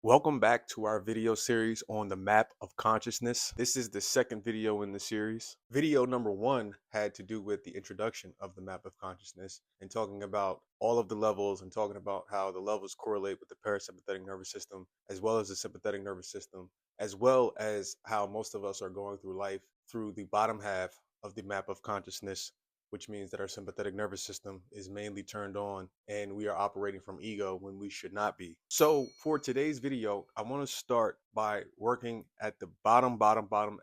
Welcome back to our video series on the map of consciousness. This is the second video in the series. Video number one had to do with the introduction of the map of consciousness and talking about all of the levels and talking about how the levels correlate with the parasympathetic nervous system as well as the sympathetic nervous system, as well as how most of us are going through life through the bottom half of the map of consciousness, which means that our sympathetic nervous system is mainly turned on and we are operating from ego when we should not be. So for today's video, I want to start by working at the bottom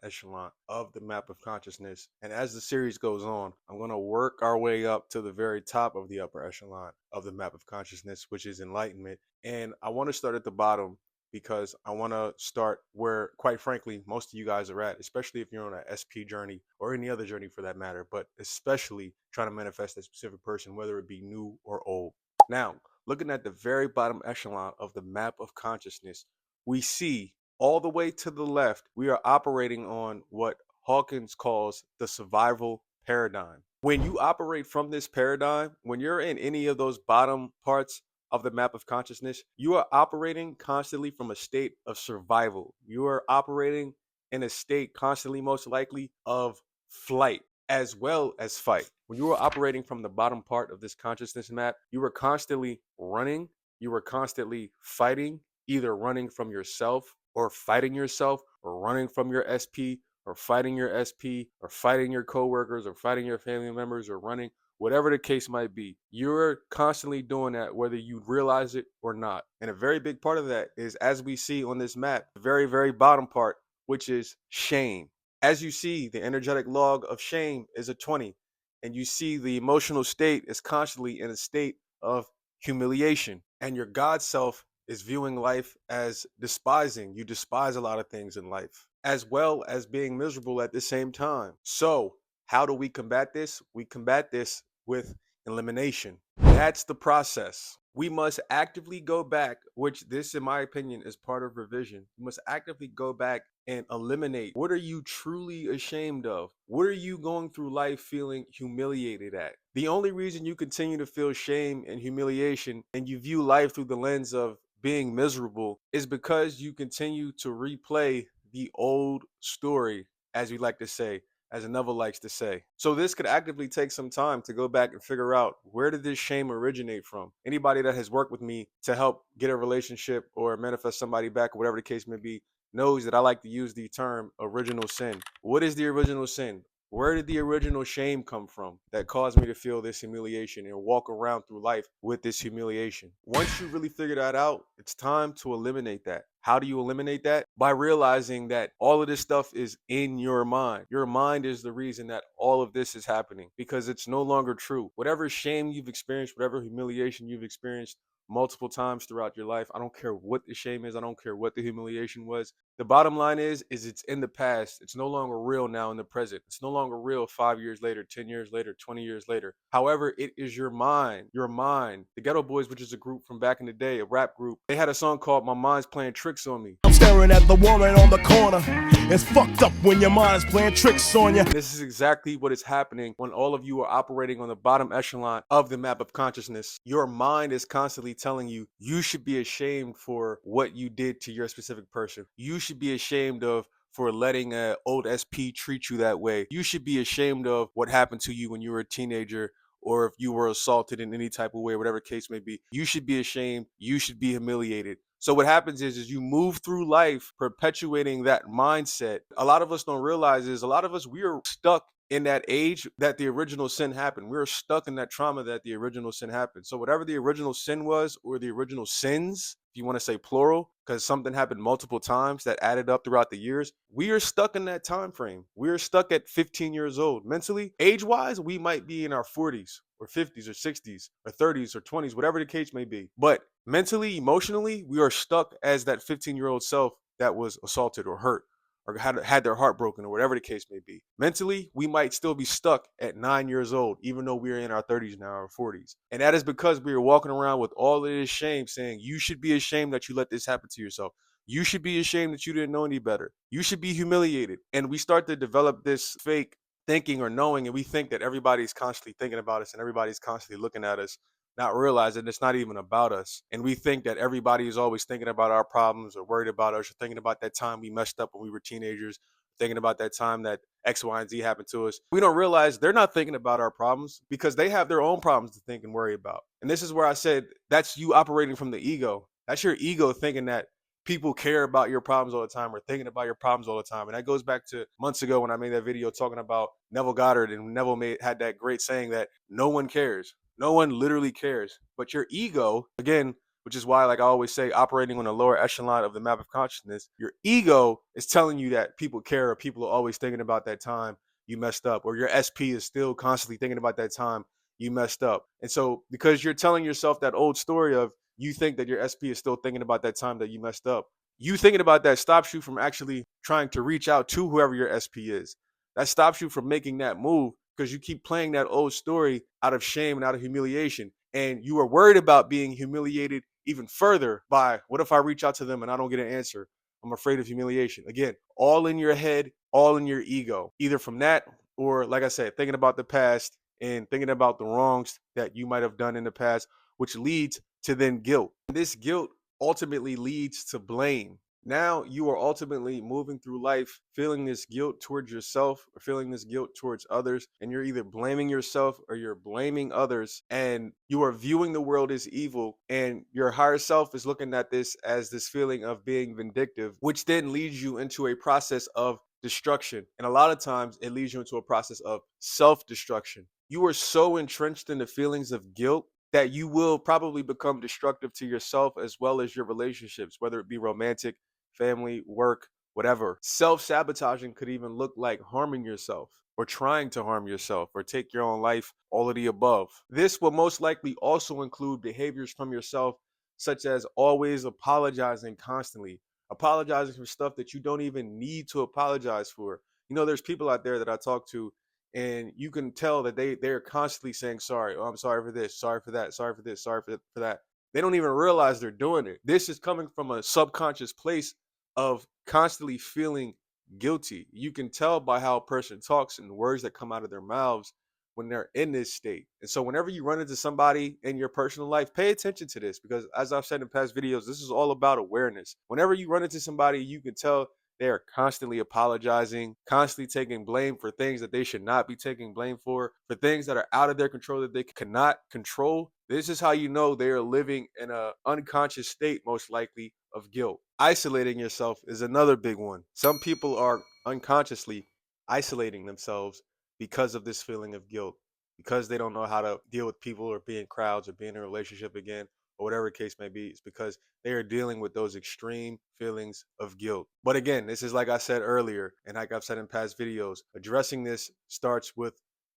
echelon of the map of consciousness. And as the series goes on, I'm going to work our way up to the very top of the upper echelon of the map of consciousness, which is enlightenment. And I want to start at the bottom because I want to start where, quite frankly, most of you guys are at, especially if you're on an SP journey or any other journey for that matter, but especially trying to manifest a specific person, whether it be new or old. Now, looking at the very bottom echelon of the map of consciousness, we see all the way to the left, we are operating on what Hawkins calls the survival paradigm. When you operate from this paradigm, when you're in any of those bottom parts of the map of consciousness, you are operating constantly from a state of survival. You are operating in a state constantly, most likely, of flight as well as fight. When you are operating from the bottom part of this consciousness map, you are constantly running, you are constantly fighting, either running from yourself or fighting yourself, or running from your SP or fighting your SP or fighting your coworkers or fighting your family members or running, whatever the case might be. You're constantly doing that whether you realize it or not. And a very big part of that is, as we see on this map, the very, very bottom part, which is shame. As you see, the energetic log of shame is a 20, and you see the emotional state is constantly in a state of humiliation, and your God self is viewing life as despising. You despise a lot of things in life, as well as being miserable at the same time. So, how do we combat this? We combat this with elimination. That's the process. We must actively go back, which this, in my opinion, is part of revision. We must actively go back and eliminate. What are you truly ashamed of? What are you going through life feeling humiliated at? The only reason you continue to feel shame and humiliation and you view life through the lens of being miserable is because you continue to replay the old story, as we like to say, as Neville likes to say. So this could actively take some time to go back and figure out, where did this shame originate from? Anybody that has worked with me to help get a relationship or manifest somebody back, or whatever the case may be, knows that I like to use the term original sin. What is the original sin? Where did the original shame come from that caused me to feel this humiliation and walk around through life with this humiliation? Once you really figure that out, it's time to eliminate that. How do you eliminate that? By realizing that all of this stuff is in your mind. Your mind is the reason that all of this is happening, because it's no longer true. Whatever shame you've experienced, whatever humiliation you've experienced multiple times throughout your life, I don't care what the shame is, I don't care what the humiliation was. The bottom line is it's in the past. It's no longer real now in the present. It's no longer real 5 years later, 10 years later, 20 years later. However, it is your mind. Your mind. The Ghetto Boys, which is a group from back in the day, a rap group, they had a song called My Mind's Playing Tricks on Me. I'm staring at the woman on the corner. It's fucked up when your mind is playing tricks on you. This is exactly what is happening when all of you are operating on the bottom echelon of the map of consciousness. Your mind is constantly telling you, you should be ashamed for what you did to your specific person. You should be ashamed of for letting an old SP treat you that way. You should be ashamed of what happened to you when you were a teenager, or if you were assaulted in any type of way, whatever case may be. You should be ashamed. You should be humiliated. So what happens is you move through life perpetuating that mindset. A lot of us don't realize is, a lot of us, we are stuck in that age that the original sin happened. We're stuck in that trauma that the original sin happened. So whatever the original sin was, or the original sins, if you want to say plural, because something happened multiple times that added up throughout the years, we are stuck in that time frame. We are stuck at 15 years old. Mentally, age-wise, we might be in our 40s or 50s or 60s or 30s or 20s, whatever the case may be. But mentally, emotionally, we are stuck as that 15-year-old self that was assaulted or hurt or had their heart broken, or whatever the case may be. Mentally, we might still be stuck at 9 years old, even though we're in our 30s now or 40s. And that is because we are walking around with all of this shame, saying, you should be ashamed that you let this happen to yourself. You should be ashamed that you didn't know any better. You should be humiliated. And we start to develop this fake thinking or knowing, and we think that everybody's constantly thinking about us and everybody's constantly looking at us not realizing it's not even about us. And we think that everybody is always thinking about our problems or worried about us or thinking about that time we messed up when we were teenagers, thinking about that time that X, Y, and Z happened to us. We don't realize they're not thinking about our problems because they have their own problems to think and worry about. And this is where I said that's you operating from the ego. That's your ego thinking that people care about your problems all the time or thinking about your problems all the time. And that goes back to months ago when I made that video talking about Neville Goddard, and Neville had that great saying that no one cares. No one literally cares. But your ego, again, which is why, like I always say, operating on the lower echelon of the map of consciousness, your ego is telling you that people care, or people are always thinking about that time you messed up, or your SP is still constantly thinking about that time you messed up. And so because you're telling yourself that old story of you think that your SP is still thinking about that time that you messed up, you thinking about that stops you from actually trying to reach out to whoever your SP is. That stops you from making that move because you keep playing that old story out of shame and out of humiliation. And you are worried about being humiliated even further by, what if I reach out to them and I don't get an answer? I'm afraid of humiliation. Again, all in your head, all in your ego, either from that or, like I said, thinking about the past and thinking about the wrongs that you might have done in the past, which leads to then guilt. This guilt ultimately leads to blame. Now you are ultimately moving through life feeling this guilt towards yourself or feeling this guilt towards others, and you're either blaming yourself or you're blaming others, and you are viewing the world as evil, and your higher self is looking at this as this feeling of being vindictive, which then leads you into a process of destruction. And a lot of times it leads you into a process of self-destruction. You are so entrenched in the feelings of guilt that you will probably become destructive to yourself as well as your relationships, whether it be romantic, family, work, whatever. Self-sabotaging could even look like harming yourself or trying to harm yourself or take your own life, all of the above. This will most likely also include behaviors from yourself, such as always apologizing constantly, apologizing for stuff that you don't even need to apologize for. You know, there's people out there that I talk to, and you can tell that they're constantly saying sorry. Oh, I'm sorry for this, sorry for that, sorry for this, sorry for that. They don't even realize they're doing it. This is coming from a subconscious place of constantly feeling guilty. You can tell by how a person talks and the words that come out of their mouths when they're in this state. And so whenever you run into somebody in your personal life, pay attention to this, because as I've said in past videos, this is all about awareness. Whenever you run into somebody, you can tell they are constantly apologizing, constantly taking blame for things that they should not be taking blame for things that are out of their control that they cannot control. This is how you know they are living in an unconscious state, most likely, of guilt. Isolating yourself is another big one. Some people are unconsciously isolating themselves because of this feeling of guilt, because they don't know how to deal with people or be in crowds or be in a relationship again, or whatever the case may be. It's because they are dealing with those extreme feelings of guilt. But again, this is like I said earlier, and like I've said in past videos, addressing this starts with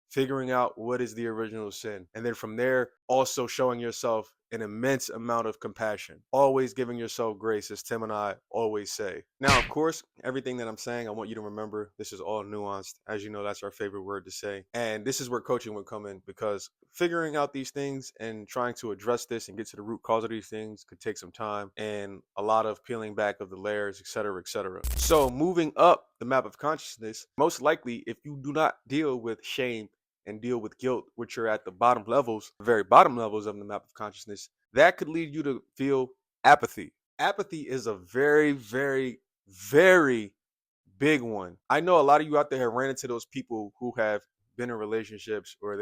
figuring out what is the original sin. And then from there, also showing yourself an immense amount of compassion, always giving yourself grace, as Tim and I always say. Now, of course, everything that I'm saying, I want you to remember this is all nuanced. As you know, that's our favorite word to say. And this is where coaching would come in, because figuring out these things and trying to address this and get to the root cause of these things could take some time and a lot of peeling back of the layers, etc., etc. So moving up the map of consciousness, most likely, if you do not deal with shame and deal with guilt, which are at the bottom levels, the very bottom levels of the map of consciousness, that could lead you to feel apathy. Apathy is a very, very, very big one. I know a lot of you out there have ran into those people who have been in relationships, or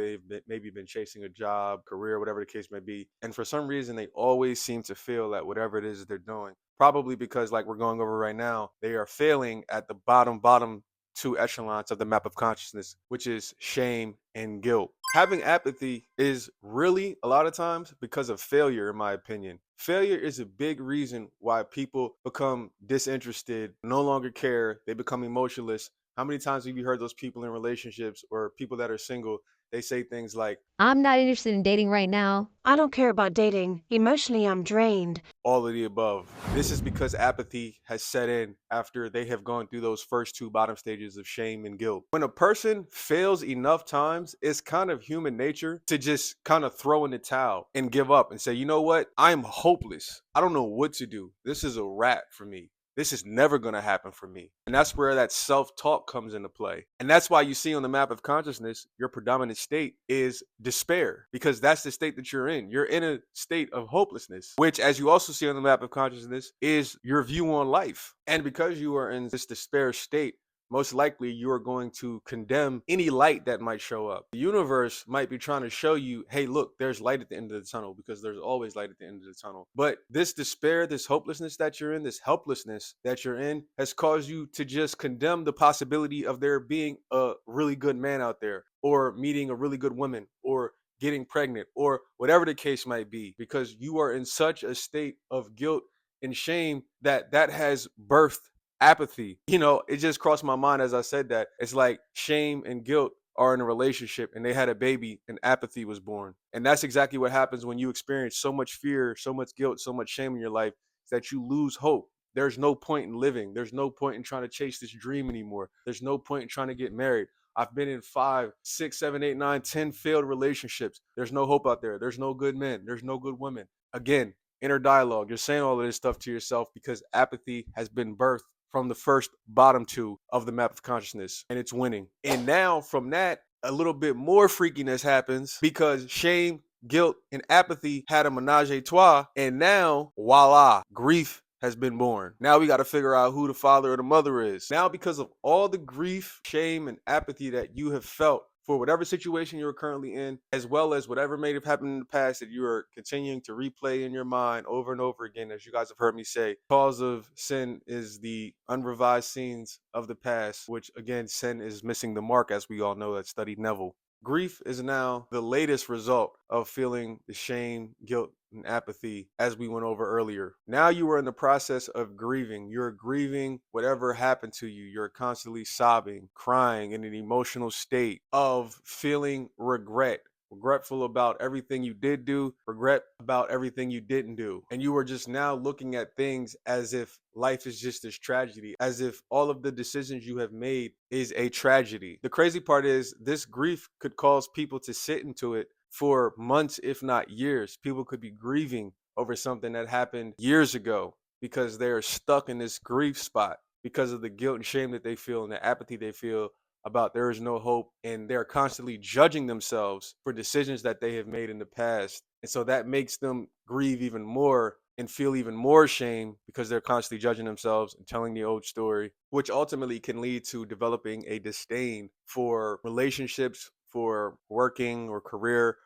maybe been chasing a job, career, whatever the case may be. And for some reason, they always seem to feel that whatever it is they're doing, probably because, like we're going over right now, they are failing at the bottom two echelons of the map of consciousness, which is shame and guilt. Having apathy is really a lot of times because of failure, in my opinion. Failure is a big reason why people become disinterested, no longer care, they become emotionless. How many times have you heard those people in relationships or people that are single? They say things like, I'm not interested in dating right now. I don't care about dating. Emotionally, I'm drained. all of the above. This is because apathy has set in after they have gone through those first two bottom stages of shame and guilt. When a person fails enough times, it's kind of human nature to just kind of throw in the towel and give up and say, you know what? I'm hopeless. I don't know what to do. This is a wrap for me. This is never going to happen for me. And that's where that self-talk comes into play. And that's why you see on the map of consciousness, your predominant state is despair, because that's the state that you're in. You're in a state of hopelessness, which, as you also see on the map of consciousness, is your view on life. And because you are in this despair state, most likely you are going to condemn any light that might show up. The universe might be trying to show you, hey, look, there's light at the end of the tunnel, because there's always light at the end of the tunnel. But this despair, this hopelessness that you're in, this helplessness that you're in, has caused you to just condemn the possibility of there being a really good man out there, or meeting a really good woman, or getting pregnant, or whatever the case might be, because you are in such a state of guilt and shame that has birthed apathy. It just crossed my mind as I said that. It's like shame and guilt are in a relationship and they had a baby and apathy was born. And that's exactly what happens when you experience so much fear, so much guilt, so much shame in your life, is that you lose hope. There's no point in living. There's no point in trying to chase this dream anymore. There's no point in trying to get married. I've been in 5, 6, 7, 8, 9, 10 failed relationships. There's no hope out there. There's no good men. There's no good women. Again, inner dialogue. You're saying all of this stuff to yourself because apathy has been birthed from the first bottom 2 of the map of consciousness, and it's winning. And now from that, a little bit more freakiness happens, because shame, guilt, and apathy had a menage a trois, and now, voila, grief has been born. Now we got to figure out who the father or the mother is. Now, because of all the grief, shame, and apathy that you have felt for whatever situation you're currently in, as well as whatever may have happened in the past that you are continuing to replay in your mind over and over again, as you guys have heard me say, cause of sin is the unrevised scenes of the past, which again, sin is missing the mark, as we all know that studied Neville. Grief is now the latest result of feeling the shame, guilt, and apathy, as we went over earlier. Now you are in the process of grieving. You're grieving whatever happened to you. You're constantly sobbing, crying, in an emotional state of feeling regretful about everything you did do, regret about everything you didn't do. And you are just now looking at things as if life is just this tragedy, as if all of the decisions you have made is a tragedy. The crazy part is this grief could cause people to sit into it for months, if not years. People could be grieving over something that happened years ago because they're stuck in this grief spot because of the guilt and shame that they feel and the apathy they feel about there is no hope, and they're constantly judging themselves for decisions that they have made in the past. And so that makes them grieve even more and feel even more shame because they're constantly judging themselves and telling the old story, which ultimately can lead to developing a disdain for relationships, for working or career,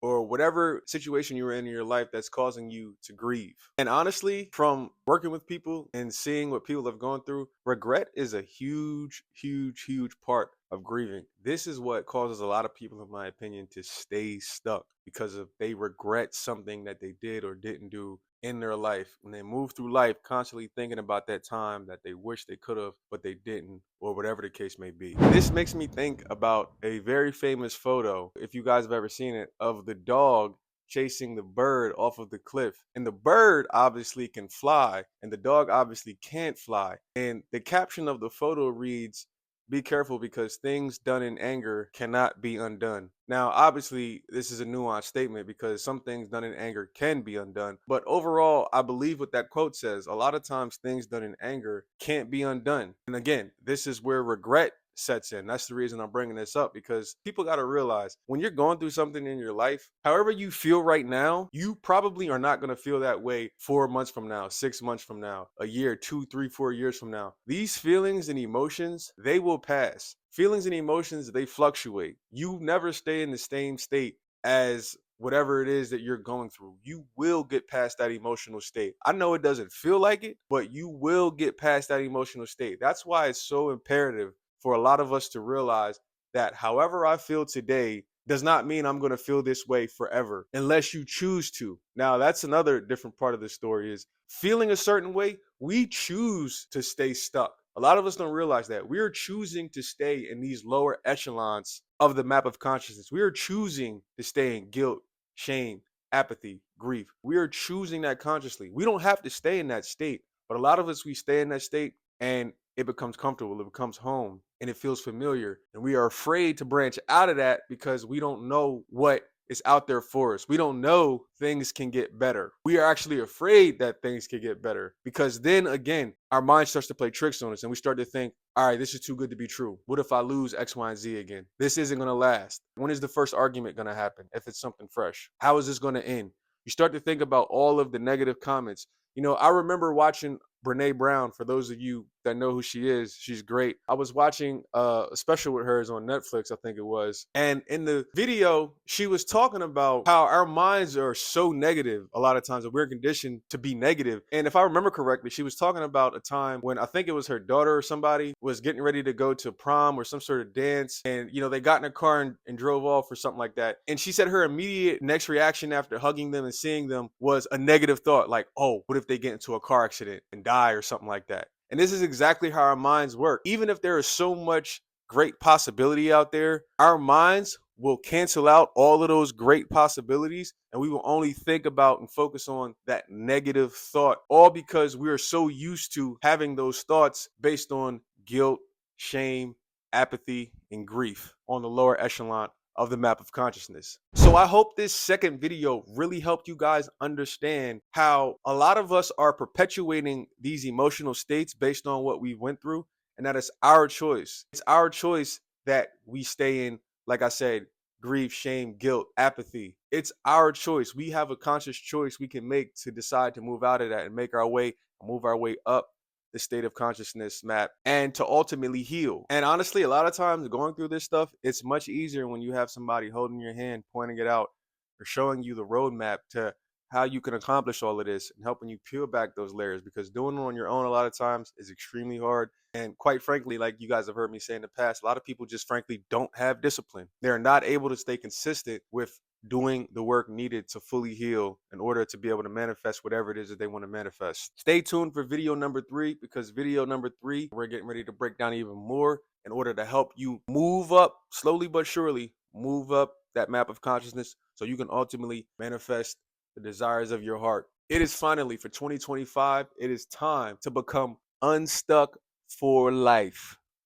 or whatever situation you're in your life that's causing you to grieve. And honestly, from working with people and seeing what people have gone through, regret is a huge, huge, huge part of grieving. This is what causes a lot of people, in my opinion, to stay stuck, because of they regret something that they did or didn't do in their life, and they move through life constantly thinking about that time that they wish they could have but they didn't, or whatever the case may be. This makes me think about a very famous photo, if you guys have ever seen it, of the dog chasing the bird off of the cliff. And the bird obviously can fly and the dog obviously can't fly. And the caption of the photo reads, "Be careful, because things done in anger cannot be undone." Now, obviously, this is a nuanced statement because some things done in anger can be undone. But overall, I believe what that quote says. A lot of times things done in anger can't be undone. And again, this is where regret sets in. That's the reason I'm bringing this up, because people got to realize when you're going through something in your life, however you feel right now, you probably are not going to feel that way 4 months from now, 6 months from now, a year, 2, 3, 4 years from now. These feelings and emotions, they will pass. Feelings and emotions, they fluctuate. You never stay in the same state as whatever it is that you're going through. You will get past that emotional state. I know it doesn't feel like it, but you will get past that emotional state. That's why it's so imperative for a lot of us to realize that however I feel today does not mean I'm going to feel this way forever, unless you choose to. Now, that's another different part of the story, is feeling a certain way. We choose to stay stuck. A lot of us don't realize that we are choosing to stay in these lower echelons of the map of consciousness. We are choosing to stay in guilt, shame, apathy, grief. We are choosing that consciously. We don't have to stay in that state, but a lot of us, we stay in that state and it becomes comfortable, it becomes home, and it feels familiar. And we are afraid to branch out of that because we don't know what is out there for us. We don't know things can get better. We are actually afraid that things can get better because then again, our mind starts to play tricks on us and we start to think, all right, this is too good to be true. What if I lose X, Y, and Z again? This isn't going to last. When is the first argument going to happen if it's something fresh? How is this going to end? You start to think about all of the negative comments. You know, I remember watching Brene Brown. For those of you that know who she is, she's great. I was watching a special with hers on Netflix, I think it was. And in the video, she was talking about how our minds are so negative a lot of times that we're conditioned to be negative. And if I remember correctly, she was talking about a time when I think it was her daughter or somebody was getting ready to go to prom or some sort of dance. And, you know, they got in a car and drove off or something like that. And she said her immediate next reaction after hugging them and seeing them was a negative thought like, oh, what if they get into a car accident and die or something like that? And this is exactly how our minds work. Even if there is so much great possibility out there, our minds will cancel out all of those great possibilities and we will only think about and focus on that negative thought, all because we are so used to having those thoughts based on guilt, shame, apathy, and grief on the lower echelon of the map of consciousness. So I hope this second video really helped you guys understand how a lot of us are perpetuating these emotional states based on what we went through, and that it's our choice. It's our choice that we stay in, like I said, grief, shame, guilt, apathy. It's our choice. We have a conscious choice we can make to decide to move out of that and move our way up the state of consciousness map and to ultimately heal. And honestly, a lot of times going through this stuff, it's much easier when you have somebody holding your hand, pointing it out, or showing you the roadmap to how you can accomplish all of this and helping you peel back those layers, because doing it on your own a lot of times is extremely hard. And quite frankly, like you guys have heard me say in the past, a lot of people just frankly don't have discipline. They're not able to stay consistent with doing the work needed to fully heal in order to be able to manifest whatever it is that they want to manifest. Stay tuned for video number 3, because video number 3, we're getting ready to break down even more in order to help you move up slowly but surely, move up that map of consciousness so you can ultimately manifest the desires of your heart. It is finally for 2025. It is time to become unstuck for life.